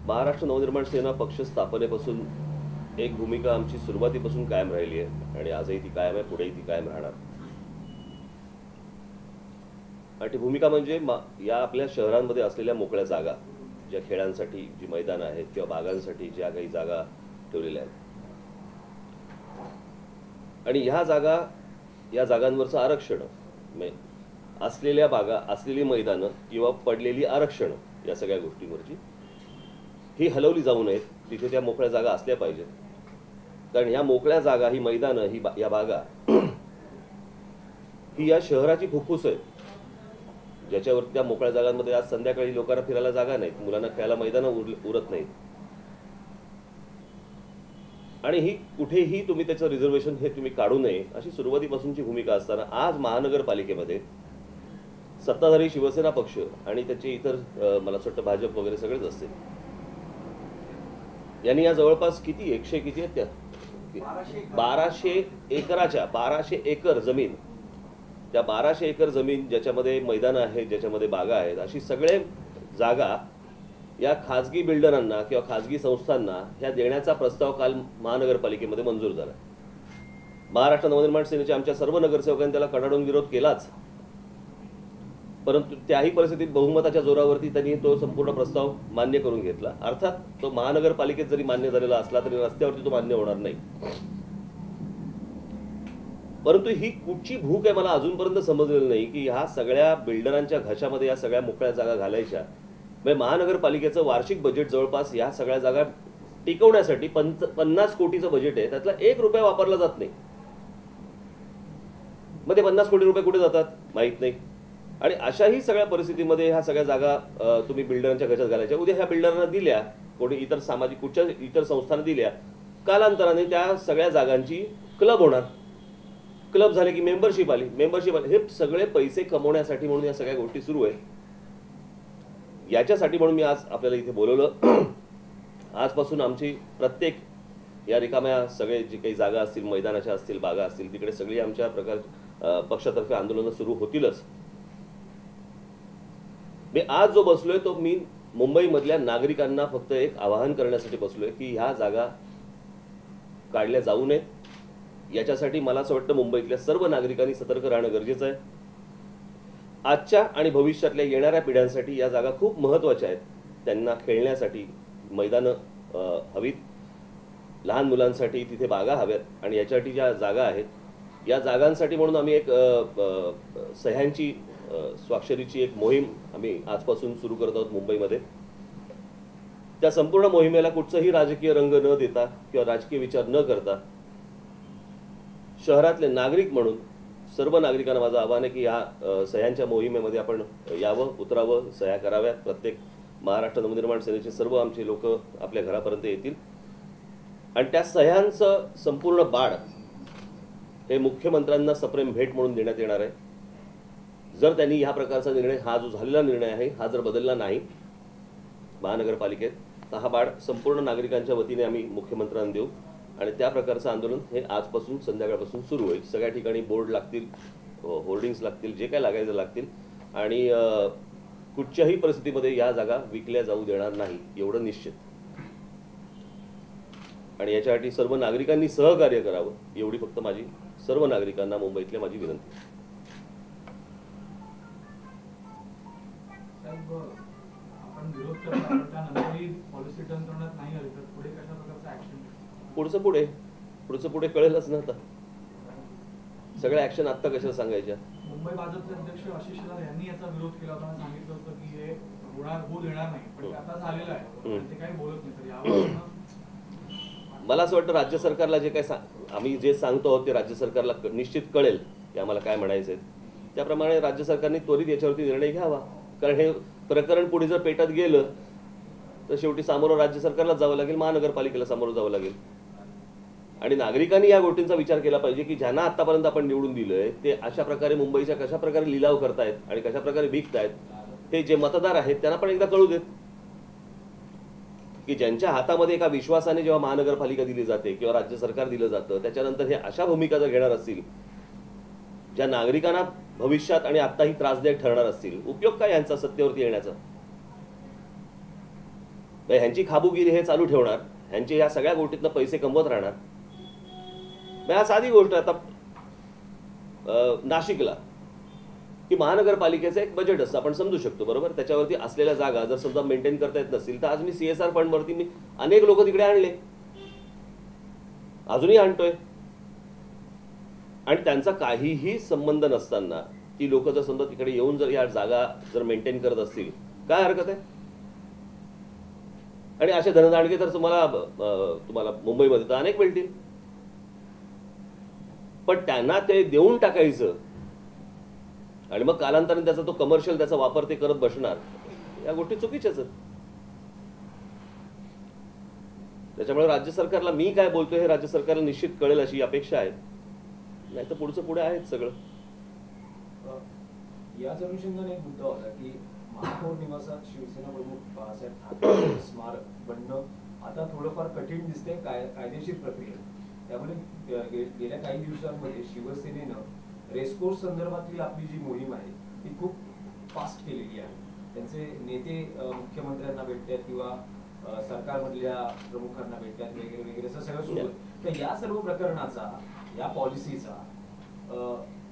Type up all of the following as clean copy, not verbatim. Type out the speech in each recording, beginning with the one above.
महाराष्ट्र नवनिर्माण सेना पक्ष स्थापनेपासून एक भूमिका आमची सुरुवातीपासून कायम राहिली आहे आणि आजही ती कायम आहे, पुढेही ती कायम राहणार. आणि ती भूमिका म्हणजे या आपल्या शहरांमध्ये असलेल्या मोकळ्या जागा, ज्या खेळांसाठी जी मैदानं आहेत किंवा बागांसाठी ज्या काही जागा ठेवलेल्या आहेत, आणि ह्या जागा, या जागांवरचं आरक्षण, असलेल्या बागा, असलेली मैदानं किंवा पडलेली आरक्षणं, या सगळ्या गोष्टींवरची ही हलवली जाऊ नयेत. तिथे त्या मोकळ्या जागा असल्या पाहिजेत. कारण ह्या मोकळ्या जागा, ही मैदानं, या बागा ही या शहराची फुफ्फुस आहेत, ज्याच्यावर त्या मोकळ्या जागांमध्ये आज संध्याकाळी लोकांना फिरायला जागा नाहीत, मुलांना खेळायला मैदानं उरत नाहीत. आणि ही कुठेही तुम्ही त्याचं रिझर्वेशन हे तुम्ही काढू नये अशी सुरुवातीपासूनची भूमिका असताना आज महानगरपालिकेमध्ये सत्ताधारी शिवसेना पक्ष आणि त्याचे इतर मला असं वाटतं भाजप वगैरे सगळेच असतील, यांनी या जवळपास किती 100 किती आहेत त्या 1200 एकराच्या 1200 एकर जमीन, त्या 1200 एकर जमीन ज्याच्यामध्ये मैदानं आहेत, ज्याच्यामध्ये बागा आहेत, अशी सगळे जागा या खाजगी बिल्डरांना किंवा खाजगी संस्थांना ह्या देण्याचा प्रस्ताव काल महानगरपालिकेमध्ये मंजूर झाला. महाराष्ट्र नवनिर्माण सेनेचे आमच्या सर्व नगरसेवकांनी त्याला कडाडून विरोध केलाच, परंतु त्याही परिस्थितीत बहुमताच्या जोरावरती त्यांनी तो संपूर्ण प्रस्ताव मान्य करून घेतला. अर्थात तो महानगरपालिकेत जरी मान्य झालेला असला तरी रस्त्यावरती तो मान्य होणार नाही. परंतु ही कुठची भूक आहे मला अजूनपर्यंत समजलेलं नाही की ह्या सगळ्या बिल्डरांच्या घशामध्ये या सगळ्या मोकळ्या जागा घालायच्या. म्हणजे महानगरपालिकेचं वार्षिक बजेट जवळपास या सगळ्या जागा टिकवण्यासाठी 50 कोटीचं बजेट आहे, त्यातला 1 रुपया वापरला जात नाही. मग ते 50 कोटी रुपये कुठे जातात माहित नाही. आणि अशाही सगळ्या परिस्थितीमध्ये ह्या सगळ्या जागा तुम्ही बिल्डरांच्या घशात घालायच्या. उद्या ह्या बिल्डरांना दिल्या, कोणी इतर सामाजिक कुठच्या इतर संस्थांना दिल्या, कालांतराने त्या सगळ्या जागांची क्लब होणार. क्लब झाले की मेंबरशिप आली, हे सगळे पैसे कमवण्यासाठी म्हणून या सगळ्या गोष्टी सुरू आहेत. याच्यासाठी म्हणून मी आज आपल्याला इथे बोलवलं. आजपासून आमची प्रत्येक या रिकाम्या सगळे जे काही जागा असतील, मैदानाच्या असतील, बागा असतील, तिकडे सगळी आमच्या पक्षातर्फे आंदोलनं सुरू होतीलच. मी आज जो बसलोय तो मी मुंबईमधल्या नागरिकांना फक्त एक आवाहन करण्यासाठी बसलोय की ह्या जागा काढल्या जाऊ नयेत. याच्यासाठी मला असं वाटतं मुंबईतल्या सर्व नागरिकांनी सतर्क राहणं गरजेचं आहे. आजच्या आणि भविष्यातल्या येणाऱ्या पिढ्यांसाठी या जागा खूप महत्त्वाच्या आहेत. त्यांना खेळण्यासाठी मैदानं हवीत, लहान मुलांसाठी तिथे बागा हव्यात, आणि याच्यासाठी ज्या जागा आहेत या जागांसाठी म्हणून आम्ही एक सह्यांची स्वाक्षरीची एक मोहीम आम्ही आजपासून सुरू करत आहोत मुंबईमध्ये. त्या संपूर्ण मोहिमेला कुठचंही राजकीय रंग न देता किंवा राजकीय विचार न करता शहरातले नागरिक म्हणून सर्व नागरिकांना माझं आवाहन आहे की या सह्यांच्या मोहिमेमध्ये आपण यावं, उतरावं, सह्या कराव्यात. प्रत्येक महाराष्ट्र नवनिर्माण सेनेचे सर्व आमचे लोक आपल्या घरापर्यंत येतील आणि त्या सह्यांचं संपूर्ण बाळ हे मुख्यमंत्र्यांना सप्रेम भेट म्हणून देण्यात येणार आहे. जर त्यांनी ह्या प्रकारचा निर्णय, हा जो झालेला निर्णय आहे, हा जर बदलला नाही महानगरपालिकेत, तर हा बाळ संपूर्ण नागरिकांच्या वतीने आम्ही मुख्यमंत्र्यांना देऊ. आणि त्या प्रकारचं आंदोलन हे आजपासून संध्याकाळपासून सुरू होईल. सगळ्या ठिकाणी बोर्ड लागतील, होर्डिंग्स लागतील, जे काय लागायचं लागतील. आणि कुठच्याही परिस्थितीमध्ये या जागा विकल्या जाऊ देणार नाही एवढं निश्चित. आणि याच्यासाठी सर्व नागरिकांनी सहकार्य करावं एवढी फक्त माझी सर्व नागरिकांना मुंबईतल्या माझी विनंती. पुढचं पुढे कळेलच ना. आता सगळ्या ऍक्शन आता कशाला सांगायच्या. मुंबई भाजपचे अध्यक्ष आशिष शेलार यांनी याचा विरोध केला होता, सांगितलं होतं की हे होऊ देणार नाही, पण आता झालेलं आहे, ते काही बोलत नाही. तर यावर मला असं वाटतं राज्य सरकारला जे काय आम्ही जे सांगतो ते राज्य सरकारला निश्चित कळेल की आम्हाला काय म्हणायचंय. त्याप्रमाणे राज्य सरकारने त्वरित याच्यावरती निर्णय घ्यावा. कारण हे प्रकरण पुढे जर पेटत गेलं तर शेवटी सामोरं राज्य सरकारला जावं लागेल, महानगरपालिकेला सामोरं जावं लागेल. आणि नागरिकांनी या गोष्टींचा विचार केला पाहिजे की ज्यांना आतापर्यंत आपण निवडून दिलंय ते अशा प्रकारे मुंबईच्या कशा प्रकारे लिलाव करतायत आणि कशा प्रकारे विकतायत, ते जे मतदार आहेत त्यांना पण एकदा कळू देत की ज्यांच्या हातामध्ये एका विश्वासाने जेव्हा महानगरपालिका दिली जाते किंवा राज्य सरकार दिलं जातं, त्याच्यानंतर हे अशा भूमिका जर घेणार असतील ज्या नागरिकांना भविष्यात आणि आत्ताही त्रासदायक ठरणार असतील, उपयोग काय यांचा सत्तेवरती येण्याचा. ह्यांची खाबुगिरी हे चालू ठेवणार, ह्यांचे या सगळ्या गोष्टीतनं पैसे कमवत राहणार. हा साधी गोष्ट. आता नाशिकला की महानगरपालिकेचं एक बजेट असतं, आपण समजू शकतो बरोबर. त्याच्यावरती असलेल्या जागा जर समजा मेंटेन करता येत नसतील तर आज मी CSR फंडवरती मी अनेक लोक तिकडे आणले, अजूनही आणतोय. आणि त्यांचा काहीही संबंध नसताना ती लोक जर समजा तिकडे येऊन जर या जागा जर मेंटेन करत असतील, काय हरकत आहे. आणि असे धनदांडगे तर तुम्हाला मुंबईमध्ये तर अनेक मिळतील. पण त्यांना ते देऊन टाकायचं आणि मग कालांतराने त्याचा तो कमर्शियल त्याचा वापर ते करत बसणार, या गोष्टी चुकीच्याच आहेत. त्याच्यामुळे राज्य सरकारला मी काय बोलतोय हे राज्य सरकारला निश्चित कळेल अशी अपेक्षा आहे. नाही तर पुढचं पुढे आहेच सगळं. याच अनुषंगाने एक मुद्दा होता की महापौर निवासात शिवसेना प्रमुख बाळासाहेब ठाकरे स्मारक बनणं आता थोडंफार कठीण दिसते कायदेशीर प्रक्रिया. त्यामुळे गेल्या काही दिवसांमध्ये शिवसेनेनं रेसकोर्स संदर्भातील आपली जी मोहीम आहे ती खूप फास्ट केलेली आहे. त्यांचे नेते मुख्यमंत्र्यांना भेटतात किंवा सरकारमधल्या प्रमुखांना भेटतात वगैरे वगैरे असं सगळं सुरू आहे. तर या सर्व प्रकरणाचा, या पॉलिसीचा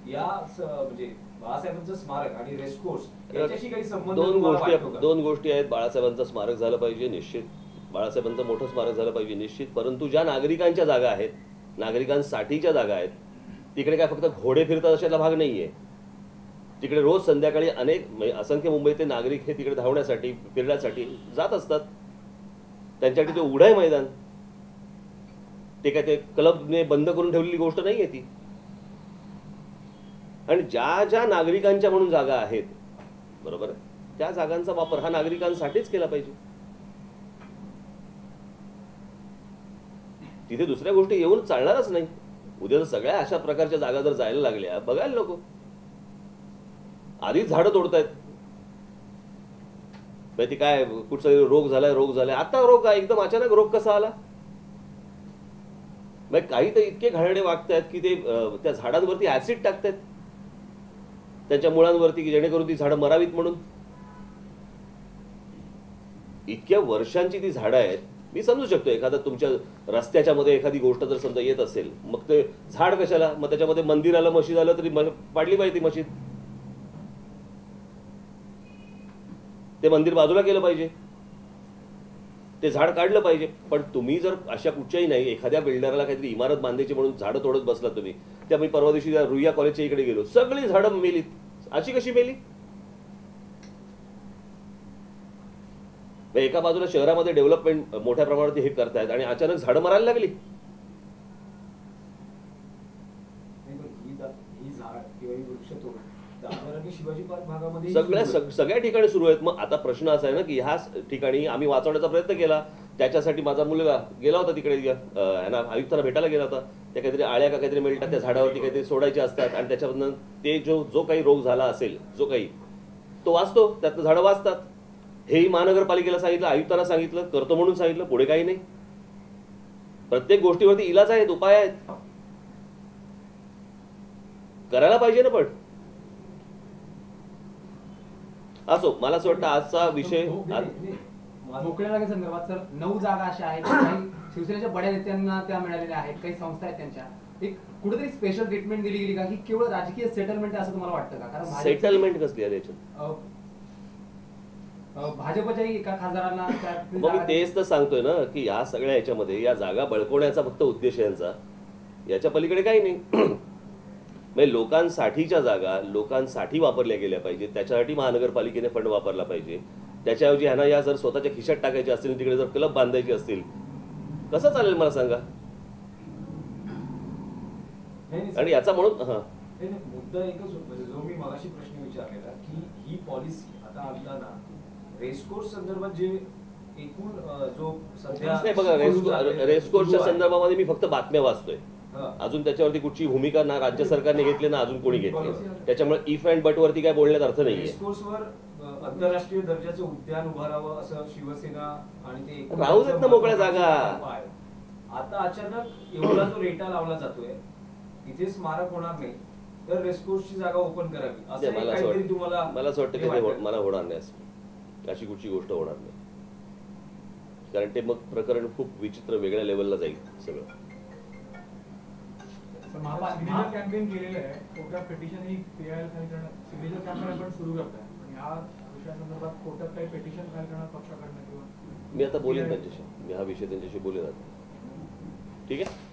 म्हणजे बाळासाहेबांचं स्मारक आणि रेसकोर्स याच्याशी काही संबंध दोन गोष्टी आहेत. बाळासाहेबांचं स्मारक झालं पाहिजे निश्चित, बाळासाहेबांचं मोठं स्मारक झालं पाहिजे निश्चित. परंतु ज्या नागरिकांच्या जागा आहेत, नागरिकांसाठीच्या जागा आहेत, तिकडे काय फक्त घोडे फिरतात अशाला भाग नाहीये. तिकडे रोज संध्याकाळी असंख्य मुंबईतले नागरिक हे तिकडे धावण्यासाठी फिरण्यासाठी जात असतात. त्यांच्यासाठी ते उघडं आहे मैदान. ते काय ते क्लबने बंद करून ठेवलेली गोष्ट नाहीये ती. आणि ज्या ज्या नागरिकांच्या म्हणून जागा आहेत बरोबर आहे, त्या जागांचा वापर हा नागरिकांसाठीच केला पाहिजे. तिथे दुसऱ्या गोष्टी येऊन चालणारच नाही. उद्या जर सगळ्या अशा प्रकारच्या जागा जर जायला लागल्या, बघायला नको. आधीच झाडं तोडतायत. ती काय कुठचा रोग झालाय आता रोग काय एकदम अचानक रोग कसा आला. काही तर इतके घाणेरडे वागतायत की ते त्या झाडांवरती ऍसिड टाकतायत त्यांच्या मुळांवरती, की जेणेकरून ती झाडं मरावीत म्हणून. इतक्या वर्षांची ती झाडं आहेत. मी समजू शकतो एखादा तुमच्या रस्त्याच्या मध्ये एखादी गोष्ट जर समजा येत असेल, मग ते झाड कशाला, मग त्याच्यामध्ये मंदिर आलं मशीद आलं तरी पाडली पाहिजे ती मशीद, ते मंदिर बाजूला केलं पाहिजे, ते झाड काढलं पाहिजे. पण तुम्ही जर अशा कुठच्याही नाही, एखाद्या बिल्डरला काहीतरी इमारत बांधायची म्हणून झाडं तोडत बसला तुम्ही. त्या मी परवा दिवशी रुईया कॉलेजच्या इकडे गेलो, सगळी झाडं मेलीत. अशी कशी मेली. एका बाजूला शहरामध्ये डेव्हलपमेंट मोठ्या प्रमाणात हे करतायत आणि अचानक झाडं मरायला लागली. सगळ्या ठिकाणी सुरू आहेत. मग आता प्रश्न असा आहे ना की ह्या ठिकाणी आम्ही वाचवण्याचा प्रयत्न केला. त्याच्यासाठी माझा मुलगा गेला होता तिकडे, आयुक्तांना भेटायला गेला होता. त्या काहीतरी आळ्या का काहीतरी मिळतात त्या झाडावरती काहीतरी सोडायचे असतात आणि त्याच्यामधून ते जो काही रोग झाला असेल जो काही तो वाचतो, त्यातनं झाडं वाचतात. हेही महानगरपालिकेला सांगितलं, आयुक्तांना सांगितलं, करतो म्हणून सांगितलं, पुढे काही नाही. प्रत्येक गोष्टीवरती इलाज आहेत, उपाय आहेत, करायला पाहिजे ना. पण असो, मला असं वाटतं आजचा विषय मोकळ्या जागेसंदर्भात सर 9 जागा अशा आहेत काही शिवसेनेच्या बड्या नेत्यांना त्या मिळालेल्या आहेत, काही संस्था आहेत त्यांच्या. एक कुठेतरी स्पेशल ट्रीटमेंट दिली गेली का की केवळ राजकीय सेटलमेंट असं तुम्हाला वाटतं का? कारण सेटलमेंट कसली आहे याच्यात? भाजपच्याही एका खासदारांना मग मी तेच तर सांगतोय ना की या सगळ्या याच्यामध्ये या जागा बळकवण्याचा फक्त उद्देश यांचा, याच्या पलीकडे काही नाही. म्हणजे लोकांसाठीच्या जागा लोकांसाठी वापरल्या गेल्या पाहिजेत, त्याच्यासाठी महानगरपालिकेने फंड वापरला पाहिजे. त्याच्याऐवजी ह्यांना या जर स्वतःच्या खिशात टाकायचे असतील, तिकडे जर क्लब बांधायचे असतील, कसं चालेल मला सांगा. आणि याचा म्हणून मुद्दा एकच म्हणजे जो मी मगाशी प्रश्न विचारलेला की ही पॉलिसी आता आणताना रेसकोर्स संदर्भात जे एकूण जो सध्या बघा, रेसकोर्सच्या संदर्भामध्ये मी फक्त बातम्या वाचतोय. अजून त्याच्यावरती कुठची भूमिका ना राज्य सरकारने घेतली ना अजून कोणी घेतली. त्याच्यामुळे इफ अँड बट वरती काय बोलण्यात अर्थ नाहीये. रेसकोर्सवर आंतरराष्ट्रीय दर्जाचं उद्यान उभारावं असं शिवसेना आणि ते राहू देत ना मोकळ्या जागा. आता अचानक एवढा जो रेटा लावला जातोय, इथे स्मारक होणार नाही तर रेसकोर्सची जागा ओपन करावी असं काहीतरी तुम्हाला? मला असं वाटतं की मला होणार नाही, अशी कुठची गोष्ट होणार नाही. कारण ते मग प्रकरण खूप विचित्र वेगळ्या लेवलला जाईल सगळं. सिग्नेचर कॅम्पेन केलेलं आहे, कोर्टात पिटिशन ही PIL फाईल करणं, सिग्नेचर कॅम्पेन आपण सुरू करताय, पण या विषयासंदर्भात कोर्टात काही पिटिशन फाईल करणार पक्षाकडनं किंवा मी आता बोलेन त्यांच्याशी, मी हा विषय त्यांच्याशी बोलेन आता. ठीक आहे.